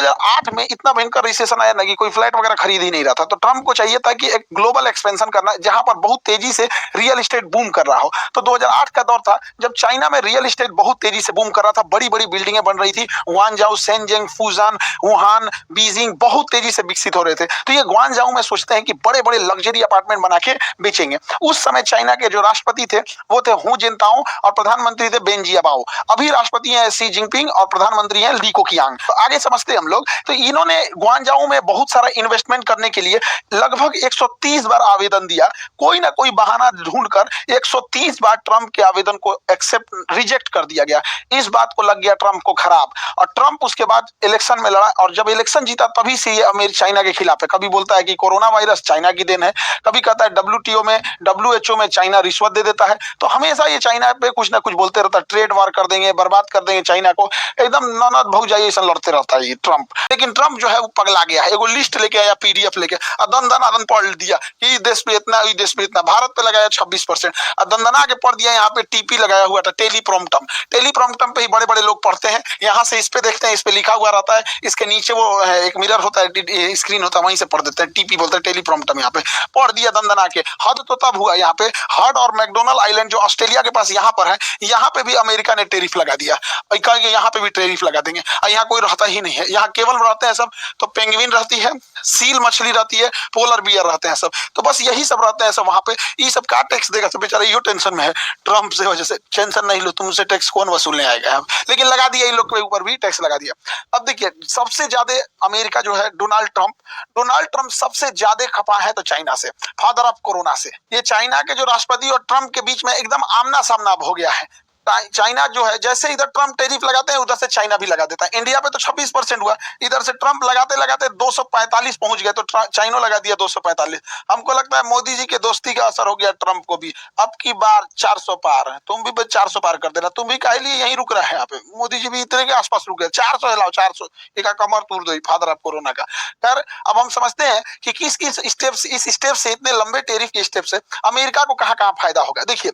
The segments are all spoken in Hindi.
2008 में इतना भयंकर रिसेशन आया ना कि कोई फ्लैट वगैरह खरीद ही नहीं रहा था। तो ट्रम्प को चाहिए था कि एक ग्लोबल एक्सपेंशन करना जहां पर बहुत तेजी से रियल एस्टेट बूम कर रहा हो। तो 2008 का दौर था जब चाइना में रियल एस्टेट बहुत तेजी से बूम कर रहा था, बड़ी बड़ी बिल्डिंगें बन रही थी, ग्वांगझाऊ, शेनज़ेन, फूजान, वुहान, बीजिंग बहुत तेजी से विकसित हो रहे थे। तो ये ग्वांगझाऊ में सोचते हैं कि बड़े बड़े लग्जरी अपार्टमेंट बना के बेचेंगे। उस समय चाइना के जो राष्ट्रपति थे वो थे हु जिनताओ और प्रधानमंत्री थे बेन जियाबाओ। अभी राष्ट्रपति हैं शी जिनपिंग और प्रधानमंत्री हैं ली कोकियांग। तो आगे समझते हैं हम लोग। तो इन्होंने ग्वांगझाऊ में बहुत सारा इन्वेस्टमेंट करने के लिए लगभग 130 बार आवेदन दिया। कोई ना कोई बहाना ढूंढकर 130 बार ट्रंप के आवेदन को एक्सेप्ट रिजेक्ट कर दिया गया। इस बात को लग गया ट्रंप को खराब, और ट्रंप उसके बाद इलेक्शन में लड़ा, और जब इलेक्शन जीता तभी से ये अमेरिका चाइना के खिलाफ है। कभी बोलता है कि कोरोना वायरस चाइना की देन है, कभी कहता है डब्ल्यूटीओ में WHO में चाइना रिश्वत दे देता है। तो हमेशा ये चाइना पे कुछ ना कुछ बोलते रहता है, ट्रेड वार कर देंगे, बर्बाद कर देंगे चाइना को, एकदम ननद भौजाई ऐसा लड़ते रहता है ये ट्रंप। लेकिन ट्रंप जो है वो पगला गया है। एगो लिस्ट लेके आया, PDF लेके, दन पढ़ दिया कि इस देश पे इतना, इस देश पे इतना, भारत पे लगाया 26%, दंदना के पढ़ दिया। यहाँ पे TP लगाया हुआ था, टेलीप्रॉम्प्टम। टेलीप्रॉम्प्टम पे ही बड़े बड़े लोग पढ़ते हैं। यहाँ से इस पे देखते हैं, इस पे लिखा हुआ रहता है, इसके नीचे वो एक मिरर होता है, स्क्रीन होता है, वहीं से पढ़ देते हैं। TP बोलते हैं, टेलीप्रॉम्प्टम। यहाँ पे पढ़ दिया दंदना के। हद तो तब हुआ यहाँ पे, हर्ड और मैकडोनल्ड आइलैंड जो ऑस्ट्रेलिया के पास यहाँ पर है, यहाँ पे भी अमेरिका ने टैरिफ लगा दिया। कहेंगे यहाँ पे भी टैरिफ लगा देंगे, यहाँ कोई रहता ही नहीं है। यहाँ केवल रहते हैं सब तो पेंगुइन रहती है, सील मछली रहती है, पोलर बियर रहते हैं सब, तो बस यही सब रहते हैं सब वहां पे। ये सब का टैक्स देगा? सब बेचारा यो टेंशन में है ट्रंप से वजह से। टेंशन नहीं लो, तुमसे टैक्स कौन वसूलने आएगा? लेकिन लगा दिया, इन लोग के ऊपर भी टैक्स लगा दिया। अब देखिए, सबसे ज्यादा अमेरिका जो है डोनाल्ड ट्रंप सबसे ज्यादा खपा है तो चाइना से, फादर ऑफ कोरोना से। ये चाइना के जो राष्ट्रपति और ट्रंप के बीच में एकदम आमना सामना हो गया है। चाइना जो है, जैसे इधर ट्रंप टैरिफ लगाते हैं उधर से चाइना भी लगा देता है। इंडिया पे तो 26% हुआ, इधर से ट्रंप लगाते लगाते 245 पहुंच गए, तो चाइना लगा दिया 245। हमको लगता है मोदी जी के दोस्ती का असर हो गया ट्रंप को भी। अब की बार 400 पार है, तुम भी 400 पार कर देना। तुम भी काहे लिए यहीं रुक रहे हैं? यहाँ पे मोदी जी भी इतने के आसपास रुक गए। 400 लाओ, 400 एक कमर तोड़ दो, फादर ऑफ कोरोना का। खैर, अब हम समझते हैं कि किस किस स्टेप से, इस स्टेप से, इतने लंबे टैरिफ के स्टेप से अमेरिका को कहाँ कहाँ फायदा होगा। देखिए,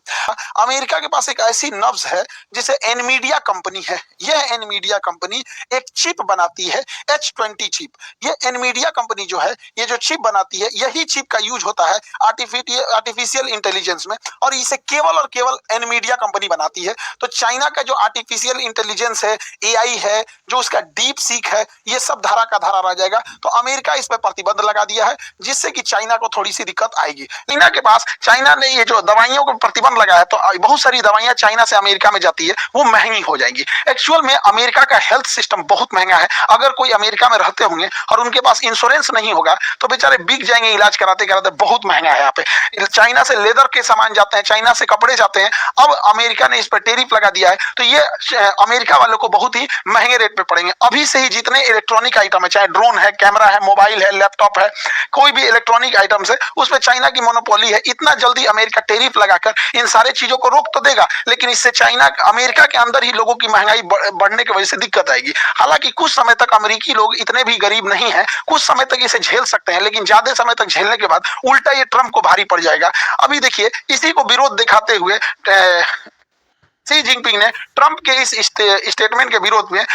अमेरिका के पास एक ऐसी नब्ज है जिसे एनमीडिया कंपनी है। यह एनमीडिया कंपनी एक चिप बनाती है, H20 चिप। ये एनमीडिया कंपनी जो है, ये जो चिप बनाती है, यही चिप का यूज होता है आर्टिफिशियल इंटेलिजेंस में, और इसे केवल और केवल एनमीडिया कंपनी बनाती है। तो चाइना का जो आर्टिफिशियल इंटेलिजेंस है, AI है, जो उसका डीप सीक है, ये सब धारा का धारा रह जाएगा। तो अमेरिका इस पर प्रतिबंध लगा दिया है, जिससे कि चाइना को थोड़ी सी दिक्कत आएगी। चाइना के पास, चाइना ने ये जो दवाइयों को प्रतिबंध लगाया, तो बहुत सारी दवाइयां चाइना से अमेरिका में जाती है, वो महंगी हो जाएंगी। एक्चुअल में अमेरिका का हेल्थ सिस्टम बहुत महंगा है। अगर कोई अमेरिका में रहते होंगे और उनके पास इंश्योरेंस नहीं होगा तो बेचारे बिक जाएंगे इलाज कराते कराते। बहुत महंगा है यहाँ पे। चाइना से लेदर के सामान जाते हैं, चाइना से कपड़े जाते हैं। अब अमेरिका ने इस पर टैरिफ लगा दिया है, तो ये अमेरिका वालों को बहुत ही महंगे रेट पे पड़ेंगे। अभी से ही जितने इलेक्ट्रॉनिक आइटम है, चाहे ड्रोन है, कैमरा है, मोबाइल है, लैपटॉप है, कोई भी इलेक्ट्रॉनिक आइटम है, उस पर चाइना की मोनोपोली है। इतना जल्दी अमेरिका टैरिफ लगाकर इन सारे चीजों को रोक तो देगा, लेकिन इससे चाइना, अमेरिका के अंदर ही लोगों की महंगाई बढ़ने की वजह से दिक्कत आएगी। हालांकि कुछ समय तक अमेरिकी लोग इतने भी गरीब नहीं हैं, कुछ समय तक इसे झेल सकते हैं, लेकिन ज्यादा समय तक झेलने के बाद उल्टा ये ट्रंप को भारी पड़ जाएगा। अभी देखिए, इसी को विरोध दिखाते हुए शी जिनपिंग ने ट्रंप के इस स्टेटमेंट के विरोध में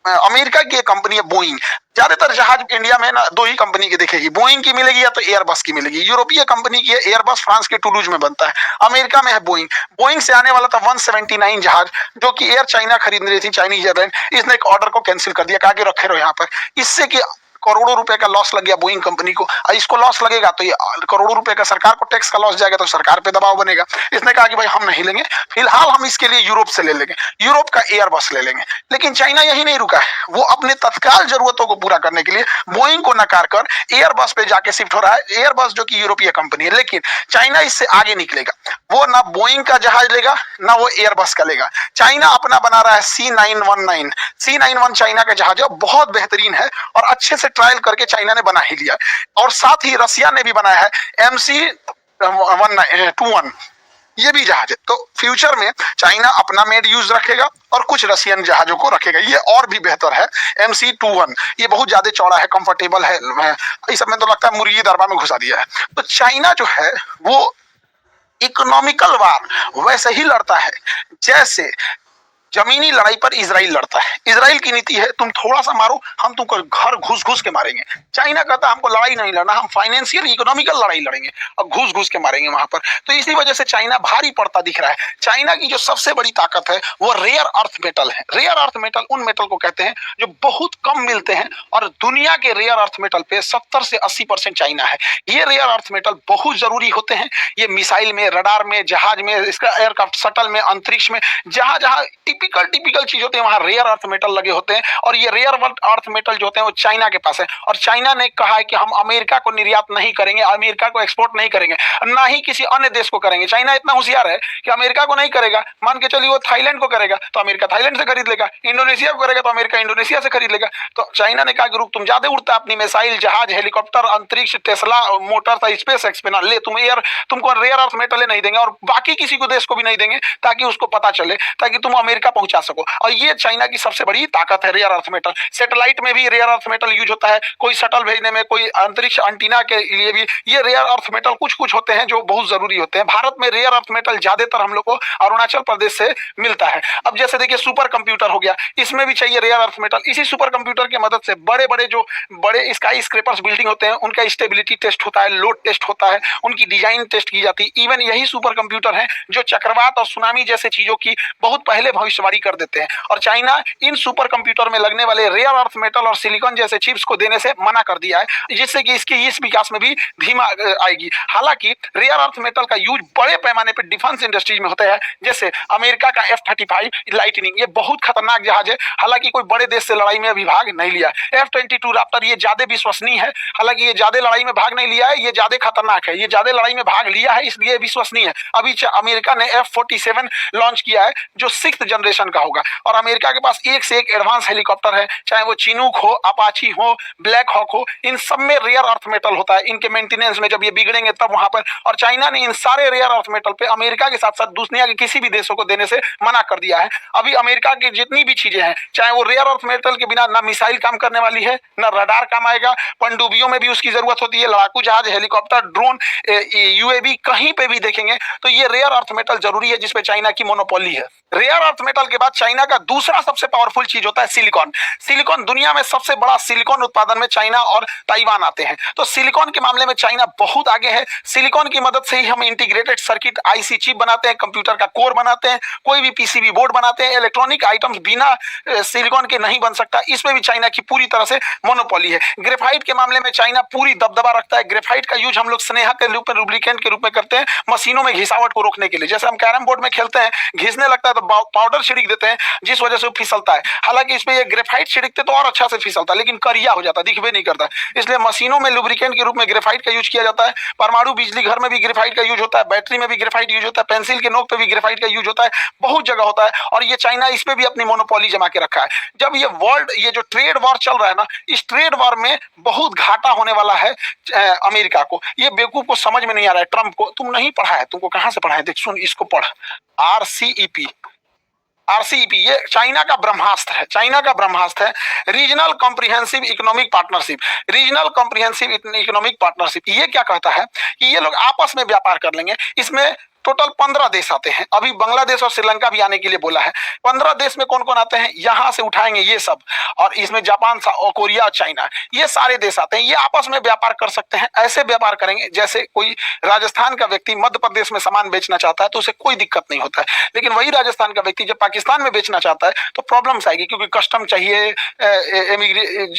अमेरिका की एक कंपनी है बोइंग। ज्यादातर जहाज इंडिया में ना दो ही कंपनी की दिखेगी, बोइंग की मिलेगी या तो एयरबस की मिलेगी। यूरोपीय कंपनी की है एयरबस, फ्रांस के टुलूज में बनता है। अमेरिका में है बोइंग। बोइंग से आने वाला था 179 जहाज, जो कि एयर चाइना खरीद रही थी, चाइनीज एयरलाइन। इसने एक ऑर्डर को कैंसिल कर दिया, कहा कि रखे रहो यहाँ पर। इससे कि करोड़ों रुपए का लॉस लग गया बोइंग कंपनी को। इसको लॉस लगेगा तो ये करोड़ों रुपए का सरकार को टैक्स का लॉस जाएगा, तो सरकार पे दबाव बनेगा। इसने कहा कि भाई हम नहीं लेंगे, फिलहाल हम इसके लिए यूरोप से ले लेंगे, यूरोप का एयरबस ले लेंगे। लेकिन चाइना यही नहीं रुका है, वो अपने तत्काल जरूरतों को पूरा करने के लिए बोइंग को नकार कर एयरबस पे जाके शिफ्ट हो रहा है। एयरबस जो कि यूरोपीय कंपनी है, लेकिन चाइना इससे आगे निकलेगा। वो ना बोइंग का जहाज लेगा, ना वो एयरबस का लेगा। चाइना अपना बना रहा है C919। C91 चाइना का जहाज है, बहुत बेहतरीन है और अच्छे से ट्रायल करके चाइना ने बना ही लिया। और साथ ही रसिया ने भी बनाया है MC-121, ये भी जहाज है। तो फ्यूचर में चाइना अपना मेड यूज रखेगा और कुछ रशियन जहाजों को रखेगा। ये और भी बेहतर है MC-21, ये बहुत ज्यादा चौड़ा है, कंफर्टेबल है। इस सब में तो लगता है मुर्गी दरबा में घुसा दिया है। तो चाइना जो है वो इकोनॉमिकल वार वैसे ही लड़ता है जैसे जमीनी लड़ाई पर इजराइल लड़ता है। इजराइल की नीति है तुम थोड़ा सा मारो, हम तुमको घर घुस घुस के मारेंगे। चाइना कहता है हमको लड़ाई नहीं लड़ना, हम फाइनेंशियल इकोनॉमिकल लड़ाई लड़ेंगे और घुस घुस के मारेंगे वहां पर। तो इसी वजह से चाइना भारी पड़ता दिख रहा है। चाइना की जो सबसे बड़ी ताकत है वो रेयर अर्थ मेटल है। रेयर अर्थ मेटल उन मेटल को कहते हैं जो बहुत कम मिलते हैं, और दुनिया के रेयर अर्थ मेटल पे 70 से 80% चाइना है। ये रेयर अर्थ मेटल बहुत जरूरी होते हैं। ये मिसाइल में, रडार में, जहाज में, इसका एयरक्राफ्ट शटल में, अंतरिक्ष में, जहां जहां टिपिकल चीज होती है वहां रेयर अर्थ मेटल लगे होते हैं। और ये रेयर अर्थ मेटल जो होते हैं वो चाइना के पास है। और चाइना ने कहा है कि हम अमेरिका को निर्यात नहीं करेंगे, अमेरिका को एक्सपोर्ट नहीं करेंगे, ना ही किसी अन्य देश को करेंगे। चाइना इतना होशियार है कि अमेरिका को नहीं करेगा, मान के चलिए वो थाईलैंड को करेगा तो अमेरिका थाईलैंड से खरीद लेगा, इंडोनेशिया को करेगा तो अमेरिका इंडोनेशिया से खरीद लेगा। तो चाइना ने कहा कि रुक, तुम ज्यादा उड़ता है अपनी मिसाइल, जहाज, हेलीकॉप्टर, अंतरिक्ष, टेस्ला मोटर, स्पेस एक्स पे ना ले, तुमको रेयर अर्थ मेटल नहीं देंगे और बाकी किसी को देश को भी नहीं देंगे, ताकि उसको पता चले, ताकि तुम अमेरिका पहुंचा सको। और ये चाइना की सबसे बड़ी ताकत है, रेयर अर्थ मेटल। सैटेलाइट में भी रेयर अर्थ मेटल यूज होता है, कोई शटल भेजने में, कोई अंतरिक्ष एंटीना के लिए भी ये रेयर अर्थ मेटल कुछ कुछ होते हैं जो बहुत जरूरी होते हैं। भारत में रेयर अर्थ मेटल ज्यादातर हम लोग को अरुणाचल प्रदेश से मिलता है। अब जैसे देखिए सुपर कंप्यूटर हो गया, इसमें भी चाहिए रेयर अर्थ मेटल। इसी सुपर कंप्यूटर की मदद से बड़े बड़े जो बड़े स्काई स्क्रेपर्स बिल्डिंग होते हैं उनका स्टेबिलिटी टेस्ट होता है, लोड टेस्ट होता है, उनकी डिजाइन टेस्ट की जाती है। इवन यही सुपर कंप्यूटर है जो चक्रवात और सुनामी जैसे चीजों की बहुत पहले भविष्यवाणी कर देते हैं। और चाइना इन सुपर कंप्यूटर में लगने वाले रेयर अर्थ मेटल और सिलिकॉन जैसे चिप्स को देने से मना कर दिया है, जिससे कि इसकी इस विकास में भी धीमा आएगी। हालांकि रेयर अर्थ मेटल का यूज बड़े पैमाने पर डिफेंस इंडस्ट्रीज में होता है। जैसे अमेरिका का F-35 लाइटनिंग, ये बहुत खतरनाक जहाज है, हालांकि कोई बड़े देश से लड़ाई में अभी भाग नहीं लिया। F-22 रैप्टर ये ज्यादा विश्वसनीय है, हालांकि ये ज्यादा लड़ाई में भाग नहीं लिया है, ये ज्यादा खतरनाक है। ये ज्यादा लड़ाई में भाग लिया है इसलिए विश्वसनीय है। अभी अमेरिका ने F-47 लॉन्च किया है जो 6th जनरेशन का होगा। और अमेरिका के पास एक से एक एडवांस हेलीकॉप्टर है, चाहे वो चिनूक हो, अपाची हो, ब्लैक हॉक हो, इन सब में रेयर अर्थ मेटल होता है। इनके मेंटेनेंस में जब ये बिगड़ेंगे तब वहां पर, और चाइना ने इन सारे रेयर अर्थ मेटल पे अमेरिका के साथ साथ दुनिया के किसी भी देशों को देने से मना कर दिया है। अभी अमेरिका की जितनी भी चीजें हैं, चाहे वो रेयर अर्थ मेटल के बिना ना मिसाइल काम करने वाली है, ना रडार काम आएगा, पनडुब्बियों में भी उसकी जरूरत होती है, लड़ाकू जहाज, हेलीकॉप्टर, ड्रोन, यूएवी, कहीं पे भी देखेंगे तो ये रेयर अर्थ मेटल जरूरी है, जिसपे चाइना की मोनोपोली है। रेयर अर्थ मेटल के बाद चाइना का दूसरा सबसे पावरफुल चीज होता है सिलिकॉन। सिलिकॉन दुनिया में सबसे बड़ा सिलिकॉन उत्पादन में चाइना और ताइवान आते हैं। तो सिलिकॉन के मामले में चाइना बहुत आगे है। सिलिकॉन की मदद से ही हम इंटीग्रेटेड सर्किट आईसी चिप बनाते हैं, कंप्यूटर का कोर बनाते हैं, कोई भी पीसीबी बोर्ड बनाते हैं। इलेक्ट्रॉनिक आइटम्स बिना सिलिकॉन के नहीं बन सकता, इसमें भी चाइना की पूरी तरह से मोनोपोली है। ग्रेफाइट के मामले में चाइना पूरी दबदबा रखता है। ग्रेफाइट का यूज हम लोग स्नेहा के रूप में, लुब्रिकेंट के रूप में करते हैं, मशीनों में घिसावट को रोकने के लिए। जैसे हम कैरम बोर्ड में खेलते हैं, घिसने लगता है तो पाउडर छिड़क देते हैं, जिस वजह से वो फिसलता है। हालांकि इसमें ये ग्रेफाइट छिड़कते तो और अच्छा से फिसलता है, लेकिन करिया हो जाता, दिखबे नहीं करता। इसलिए मशीनों में लुब्रिकेंट के रूप में ग्रेफाइट का यूज किया जाता है। परमाणु बिजली घर में भी ग्रेफाइट का यूज होता है, बैटरी में भी ग्रेफाइट यूज होता है, पेंसिल के नोक पे भी ग्रेफाइट का यूज होता है, बहुत जगह होता है। और ये चाइना इस पे भी अपनी मोनोपोली जमा के रखा है। जब ये जो ट्रेड वॉर चल रहा है ना, इस ट्रेड वॉर में बहुत घाटा होने वाला है अमेरिका को। ये बेवकूफ को समझ में नहीं आ रहा है, ट्रंप को। तुम नहीं पढ़ा है, तुमको कहां से पढ़ा है? देख सुन, इसको पढ़, आरसीईपी। आरसीईपी ये चाइना का ब्रह्मास्त्र है, चाइना का ब्रह्मास्त्र है। Regional comprehensive economic partnership. Regional comprehensive economic partnership ये क्या कहता है कि ये लोग आपस में व्यापार कर लेंगे। इसमें टोटल 15 देश आते हैं। अभी बांग्लादेश और श्रीलंका भी आने के लिए बोला है। 15 देश में कौन कौन आते हैं, यहां से उठाएंगे ये सब, और इसमें जापान, कोरिया और चाइना, ये सारे देश आते हैं। ये आपस में व्यापार कर सकते हैं। ऐसे व्यापार करेंगे जैसे कोई राजस्थान का व्यक्ति मध्य प्रदेश में सामान बेचना चाहता है तो उसे कोई दिक्कत नहीं होता है। लेकिन वही राजस्थान का व्यक्ति जब पाकिस्तान में बेचना चाहता है तो प्रॉब्लम्स आएगी, क्योंकि कस्टम चाहिए,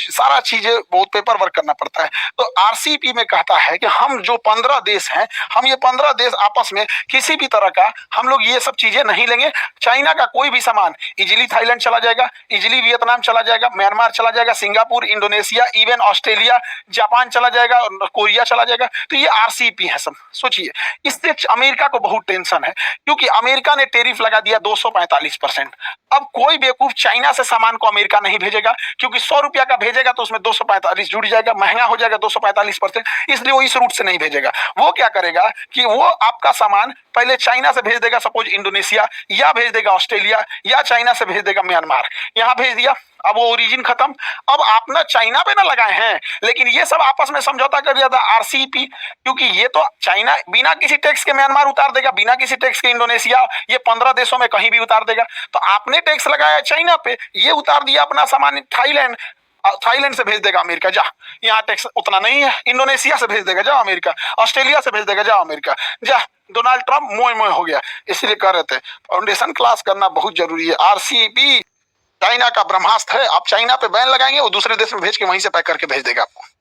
सारा चीजें बहुत पेपर वर्क करना पड़ता है। तो आरसीईपी में कहता है कि हम जो 15 देश हैं, हम ये 15 देश आपस में किसी भी तरह का हम लोग ये सब चीजें नहीं लेंगे। चाइना का कोई भी सामान इजिली थाईलैंड चला जाएगा, इजिली वियतनाम चला जाएगा, म्यांमार चला जाएगा, Singapore, Indonesia, even Australia, Japan चला जाएगा, कोरिया चला जाएगा। तो ये आरसीईपी है सब। सोचिए, इससे अमेरिका को बहुत टेंशन है, क्योंकि अमेरिका ने टेरिफ लगा दिया 245%। अब कोई बेवकूफ चाइना से सामान को अमेरिका नहीं भेजेगा, क्योंकि 100 रुपया का भेजेगा तो उसमें 245 जुड़ जाएगा, महंगा हो जाएगा 245%। इसलिए वो इस रूट से नहीं भेजेगा। वो क्या करेगा कि वो आपका सामान पहले चाइना से भेज देगा सपोज इंडोनेशिया, या भेज देगा ऑस्ट्रेलिया, या चाइना से भेज देगा म्यांमार, यहाँ भेज दिया, अब वो ओरिजिन खत्म। अब आप ना चाइना पे ना लगाए हैं, लेकिन ये सब आपस में समझौता कर दिया था आरसीईपी, क्योंकि ये तो चाइना बिना किसी टैक्स के म्यांमार उतार देगा, बिना किसी टैक्स के इंडोनेशिया, ये 15 देशों में कहीं भी उतार देगा। तो आपने टैक्स लगाया चाइना पे, ये उतार दिया अपना सामान थाईलैंड, थाईलैंड से भेज देगा अमेरिका, जा यहाँ टैक्स उतना नहीं है, इंडोनेशिया से भेज देगा, जा अमेरिका, ऑस्ट्रेलिया से भेज देगा, जा अमेरिका, जा। डोनाल्ड ट्रंप मोए मोए हो गया। इसलिए कह रहे थे फाउंडेशन क्लास करना बहुत जरूरी है। आरसीईपी चाइना का ब्रह्मास्त्र है, आप चाइना पे बैन लगाएंगे, वो दूसरे देश में भेज के वहीं से पैक करके भेज देगा आपको।